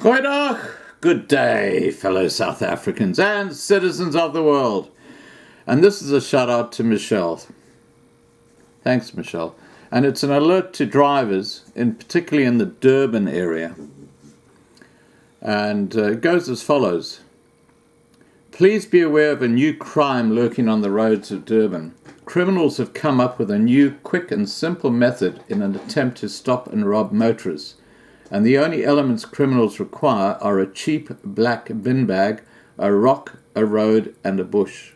Goeiedag! Good day, fellow South Africans and citizens of the world. And this is a shout out to Michelle. Thanks, Michelle. And it's an alert to drivers, particularly in the Durban area. And it goes as follows. Please be aware of a new crime lurking on the roads of Durban. Criminals have come up with a new, quick and simple method in an attempt to stop and rob motorists. And the only elements criminals require are a cheap black bin bag, a rock, a road, and a bush.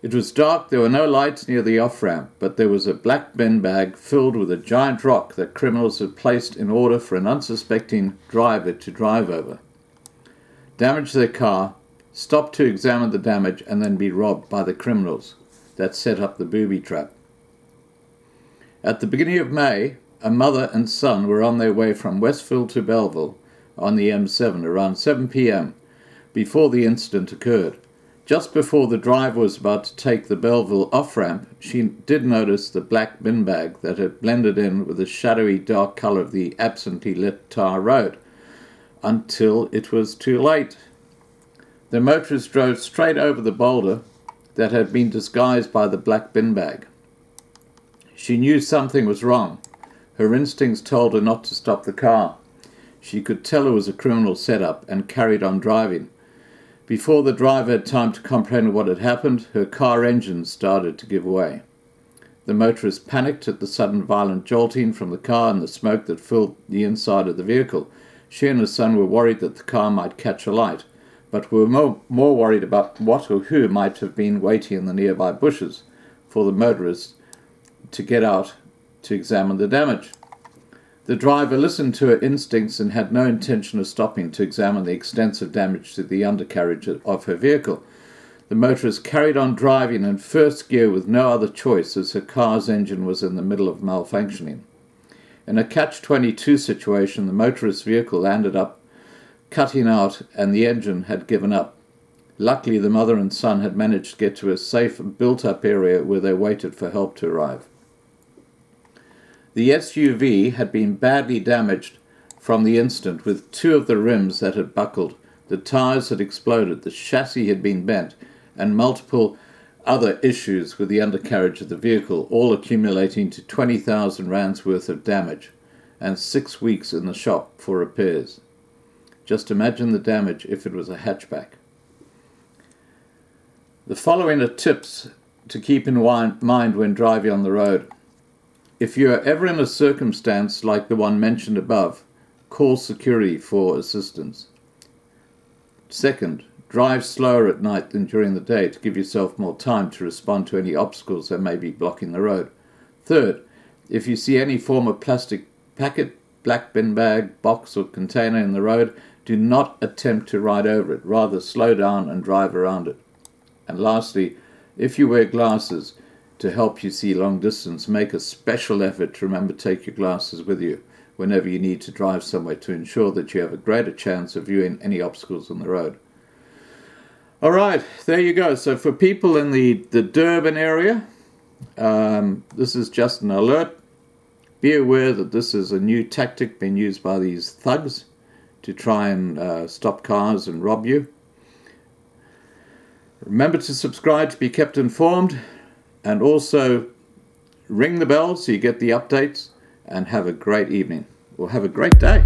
It was dark, there were no lights near the off-ramp, but there was a black bin bag filled with a giant rock that criminals had placed in order for an unsuspecting driver to drive over, damage their car, stop to examine the damage, and then be robbed by the criminals that set up the booby trap. At the beginning of May, a mother and son were on their way from Westfield to Belleville on the M7 around 7 p.m. before the incident occurred. Just before the driver was about to take the Belleville off-ramp, she did notice the black bin bag that had blended in with the shadowy dark colour of the absently lit tar road, until it was too late. The motorist drove straight over the boulder that had been disguised by the black bin bag. She knew something was wrong. Her instincts told her not to stop the car. She could tell it was a criminal setup and carried on driving. Before the driver had time to comprehend what had happened, her car engine started to give way. The motorist panicked at the sudden violent jolting from the car and the smoke that filled the inside of the vehicle. She and her son were worried that the car might catch alight, but were more worried about what or who might have been waiting in the nearby bushes for the motorist to get out to examine the damage. The driver listened to her instincts and had no intention of stopping to examine the extensive damage to the undercarriage of her vehicle. The motorist carried on driving in first gear with no other choice as her car's engine was in the middle of malfunctioning. In a catch-22 situation, the motorist's vehicle ended up cutting out and the engine had given up. Luckily, the mother and son had managed to get to a safe, built-up area where they waited for help to arrive. The SUV had been badly damaged from the incident, with two of the rims that had buckled, the tires had exploded, the chassis had been bent, and multiple other issues with the undercarriage of the vehicle, all accumulating to 20,000 rands worth of damage and 6 weeks in the shop for repairs. Just imagine the damage if it was a hatchback. The following are tips to keep in mind when driving on the road. If you are ever in a circumstance like the one mentioned above, call security for assistance. Second, drive slower at night than during the day to give yourself more time to respond to any obstacles that may be blocking the road. Third, if you see any form of plastic packet, black bin bag, box or container in the road, do not attempt to ride over it. Rather slow down and drive around it. And lastly, if you wear glasses, to help you see long distance, make a special effort to remember to take your glasses with you whenever you need to drive somewhere to ensure that you have a greater chance of viewing any obstacles on the road. All right, there you go. So for people in the Durban area, this is just an alert. Be aware that this is a new tactic being used by these thugs to try and stop cars and rob you. Remember to subscribe to be kept informed. And also ring the bell so you get the updates, and have a great evening, or have a great day.